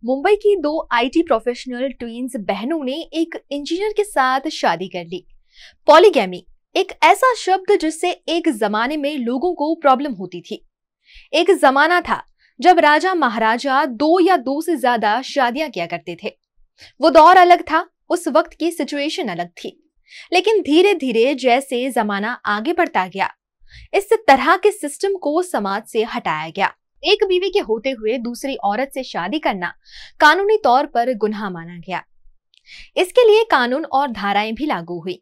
मुंबई की दो IT professional twins बहनों ने एक इंजीनियर के साथ शादी कर ली। पॉलीगैमी एक ऐसा शब्द जिससे एक जमाने में लोगों को प्रॉब्लम होती थी। एक जमाना था जब राजा महाराजा दो या दो से ज्यादा शादियां किया करते थे। वो दौर अलग था, उस वक्त की सिचुएशन अलग थी। लेकिन धीरे धीरे जैसे जमाना आगे बढ़ता गया, इस तरह के सिस्टम को समाज से हटाया गया। एक बीवी के होते हुए दूसरी औरत से शादी करना कानूनी तौर पर गुनाह माना गया। इसके लिए कानून और धाराएं भी लागू हुई।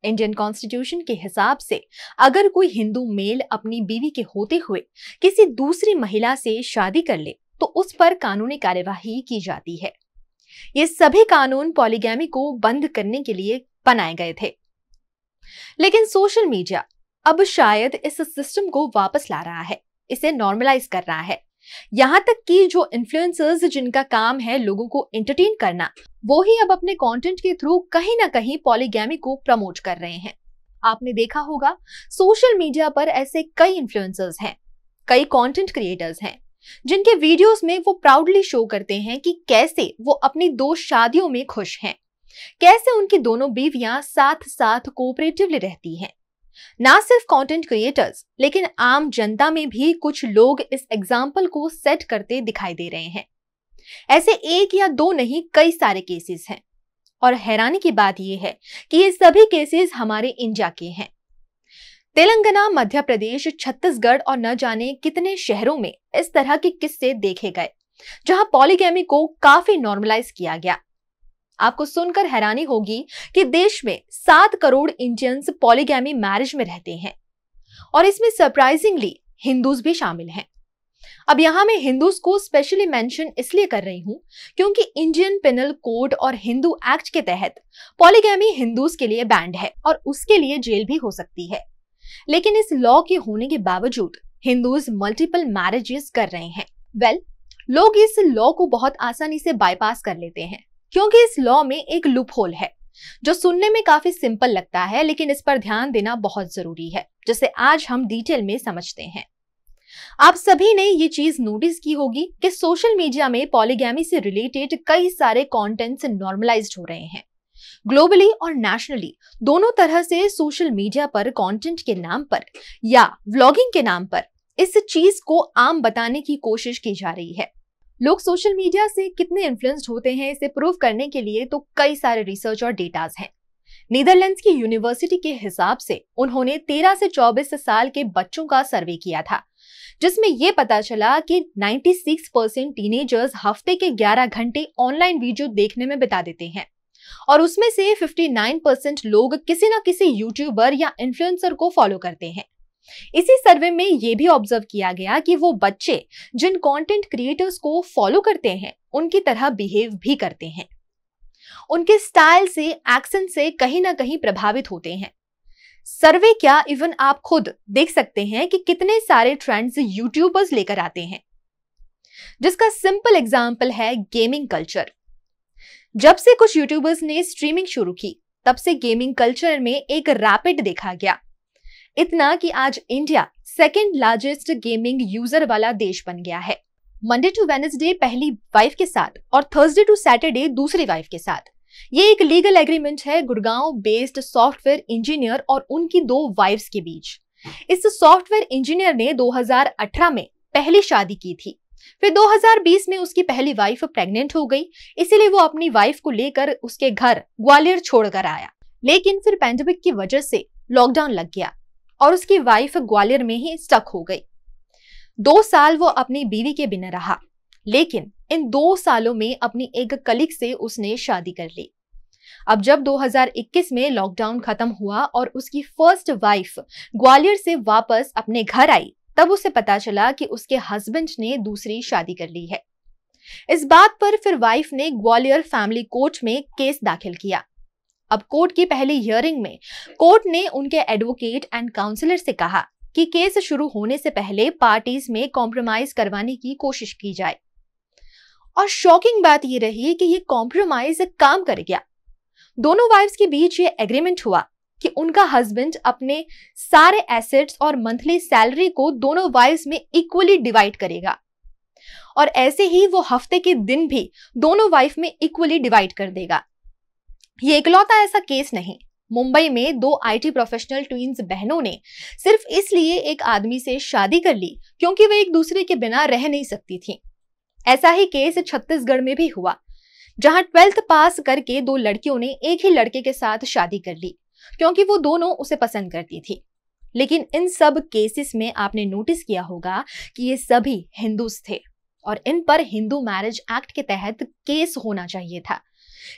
इंडियन कॉन्स्टिट्यूशन के हिसाब से अगर कोई हिंदू मेल अपनी बीवी के होते हुए किसी दूसरी महिला से शादी कर ले तो उस पर कानूनी कार्यवाही की जाती है। ये सभी कानून पॉलीगैमी को बंद करने के लिए बनाए गए थे। लेकिन सोशल मीडिया अब शायद इस सिस्टम को वापस ला रहा है, इसे नॉर्मलाइज कर रहा है। यहां तक कि जो इन्फ्लुएंसर्स जिनका काम है लोगों को एंटरटेन करना, वो ही अब अपने कंटेंट के थ्रू कहीं ना कहीं पॉलीगैमी को प्रमोट कर रहे हैं। आपने देखा होगा सोशल मीडिया पर ऐसे कई इन्फ्लुएंसर्स हैं, कई कंटेंट क्रिएटर्स हैं जिनके वीडियोस में वो प्राउडली शो करते हैं कि कैसे वो अपनी दो शादियों में खुश हैं, कैसे उनकी दोनों बीवियां साथ साथ कोऑपरेटिवली रहती हैं। ना सिर्फ कंटेंट क्रिएटर्स लेकिन आम जनता में भी कुछ लोग इस एग्जाम्पल को सेट करते दिखाई दे रहे हैं। ऐसे एक या दो नहीं, कई सारे केसेस हैं। और हैरानी की बात यह है कि ये सभी केसेस हमारे इंडिया के हैं। तेलंगाना, मध्य प्रदेश, छत्तीसगढ़ और न जाने कितने शहरों में इस तरह के किस्से देखे गए जहां पॉलीगैमी को काफी नॉर्मलाइज किया गया। आपको सुनकर हैरानी होगी कि देश में 7 करोड़ इंडियंस पॉलीगैमी मैरिज में रहते हैं और इसमें सरप्राइजिंगली हिंदूज भी शामिल हैं। अब यहां मैं हिंदूज को स्पेशली मेंशन इसलिए कर रही हूं क्योंकि इंडियन पेनल कोड और हिंदू एक्ट के तहत पॉलीगैमी हिंदूज के लिए बैंड है और उसके लिए जेल भी हो सकती है। लेकिन इस लॉ के होने के बावजूद हिंदूज मल्टीपल मैरिजेस कर रहे हैं। लोग इस लॉ को बहुत आसानी से बाईपास कर लेते हैं क्योंकि इस लॉ में एक लूप होल है जो सुनने में काफी सिंपल लगता है, लेकिन इस पर ध्यान देना बहुत जरूरी है, जिसे आज हम डिटेल में समझते हैं। आप सभी ने ये चीज नोटिस की होगी कि सोशल मीडिया में पॉलीगैमी से रिलेटेड कई सारे कंटेंट्स नॉर्मलाइज्ड हो रहे हैं। ग्लोबली और नेशनली दोनों तरह से सोशल मीडिया पर कंटेंट के नाम पर या व्लॉगिंग के नाम पर इस चीज को आम बताने की कोशिश की जा रही है। लोग सोशल मीडिया से कितने इन्फ्लुएंस्ड होते हैं इसे प्रूव करने के लिए तो कई सारे रिसर्च और डेटाज हैं। नीदरलैंड्स की यूनिवर्सिटी के हिसाब से उन्होंने 13 से 24 साल के बच्चों का सर्वे किया था, जिसमें यह पता चला कि 96% टीनेजर्स हफ्ते के 11 घंटे ऑनलाइन वीडियो देखने में बिता देते हैं और उसमें से 59% लोग किसी न किसी यूट्यूबर या इन्फ्लुएंसर को फॉलो करते हैं। इसी सर्वे में यह भी ऑब्जर्व किया गया कि वो बच्चे जिन कंटेंट क्रिएटर्स को फॉलो करते हैं उनकी तरह बिहेव भी करते हैं, उनके स्टाइल से, एक्सेंट से कहीं ना कहीं प्रभावित होते हैं। सर्वे क्या, इवन आप खुद देख सकते हैं कि कितने सारे ट्रेंड्स यूट्यूबर्स लेकर आते हैं, जिसका सिंपल एग्जांपल है गेमिंग कल्चर। जब से कुछ यूट्यूबर्स ने स्ट्रीमिंग शुरू की तब से गेमिंग कल्चर में एक रैपिड देखा गया, इतना कि आज India second largest gaming user वाला देश बन गया है। मंडे टू वेडनेसडे पहली वाइफ के साथ और थर्सडे टू सैटरडे दूसरी वाइफ के साथ। ये एक लीगल एग्रीमेंट है गुड़गांव बेस्ड सॉफ्टवेयर इंजीनियर और उनकी दो वाइफ्स के बीच। इस सॉफ्टवेयर इंजीनियर ने 2018 में पहली शादी की थी, फिर 2020 में उसकी पहली वाइफ प्रेग्नेंट हो गई, इसीलिए वो अपनी वाइफ को लेकर उसके घर ग्वालियर छोड़कर आया। लेकिन फिर पैंडेमिक की वजह से लॉकडाउन लग गया और उसकी वाइफ ग्वालियर में ही स्टक हो गई। 2 साल वो अपनी बीवी के बिना रहा, लेकिन इन 2 सालों में अपनी एक कलीग से उसने शादी कर ली। अब जब 2021 में लॉकडाउन खत्म हुआ और उसकी फर्स्ट वाइफ ग्वालियर से वापस अपने घर आई, तब उसे पता चला कि उसके हस्बैंड ने दूसरी शादी कर ली है। इस बात पर फिर वाइफ ने ग्वालियर फैमिली कोर्ट में केस दाखिल किया। अब कोर्ट की पहली हियरिंग में कोर्ट ने उनके एडवोकेट एंड काउंसलर से कहा कि केस शुरू होने से पहले पार्टीज में कॉम्प्रोमाइज करवाने की कोशिश की जाए। और शॉकिंग बात यह रही कि ये कॉम्प्रोमाइज काम कर गया। दोनों वाइफ्स के बीच ये एग्रीमेंट हुआ कि उनका हस्बैंड अपने सारे एसेट्स और मंथली सैलरी को दोनों वाइफ्स में इक्वली डिवाइड करेगा और ऐसे ही वो हफ्ते के दिन भी दोनों वाइफ में इक्वली डिवाइड कर देगा। ये इकलौता ऐसा केस नहीं, मुंबई में 2 आईटी प्रोफेशनल ट्विंस बहनों ने सिर्फ इसलिए एक आदमी से शादी कर ली क्योंकि वे एक दूसरे के बिना रह नहीं सकती थीं। ऐसा ही केस छत्तीसगढ़ में भी हुआ, जहां 12th पास करके 2 लड़कियों ने एक ही लड़के के साथ शादी कर ली क्योंकि वो दोनों उसे पसंद करती थी। लेकिन इन सब केसेस में आपने नोटिस किया होगा कि ये सभी हिंदूज थे और इन पर हिंदू मैरिज एक्ट के तहत केस होना चाहिए था।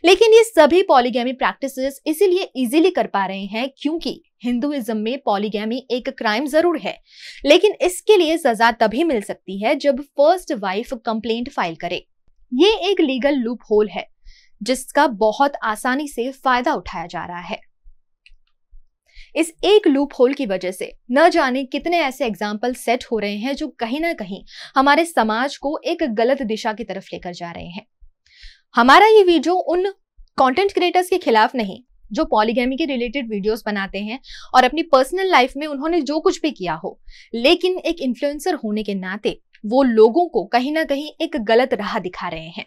लेकिन ये सभी पॉलीगैमी प्रैक्टिसेस इसीलिए इजीली कर पा रहे हैं क्योंकि हिंदुइज्म में पॉलीगैमी एक क्राइम जरूर है, लेकिन इसके लिए सजा तभी मिल सकती है जब फर्स्ट वाइफ कंप्लेंट फाइल करे। ये एक लीगल लूप होल है जिसका बहुत आसानी से फायदा उठाया जा रहा है। इस एक लूप होल की वजह से न जाने कितने ऐसे एग्जाम्पल सेट हो रहे हैं जो कहीं ना कहीं हमारे समाज को एक गलत दिशा की तरफ लेकर जा रहे हैं। हमारा ये वीडियो उन कंटेंट क्रिएटर्स के खिलाफ नहीं जो पॉलीगैमी के रिलेटेड वीडियोस बनाते हैं और अपनी पर्सनल लाइफ में उन्होंने जो कुछ भी किया हो, लेकिन एक इन्फ्लुएंसर होने के नाते वो लोगों को कहीं ना कहीं एक गलत राह दिखा रहे हैं।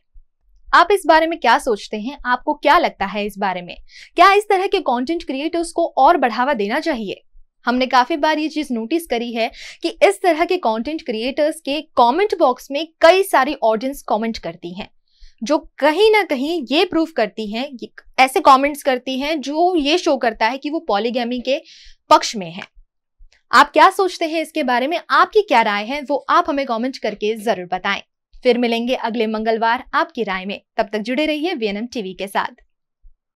आप इस बारे में क्या सोचते हैं? आपको क्या लगता है इस बारे में? क्या इस तरह के कंटेंट क्रिएटर्स को और बढ़ावा देना चाहिए? हमने काफी बार ये चीज नोटिस करी है कि इस तरह के कंटेंट क्रिएटर्स के कमेंट बॉक्स में कई सारी ऑडियंस कमेंट करती हैं जो कहीं ना कहीं ये प्रूव करती हैं, ऐसे कमेंट्स करती हैं जो ये शो करता है कि वो पॉलीगैमी के पक्ष में है। आप क्या सोचते हैं इसके बारे में? आपकी क्या राय है वो आप हमें कमेंट करके जरूर बताएं। फिर मिलेंगे अगले मंगलवार आपकी राय में। तब तक जुड़े रहिए वीएनएम टीवी के साथ।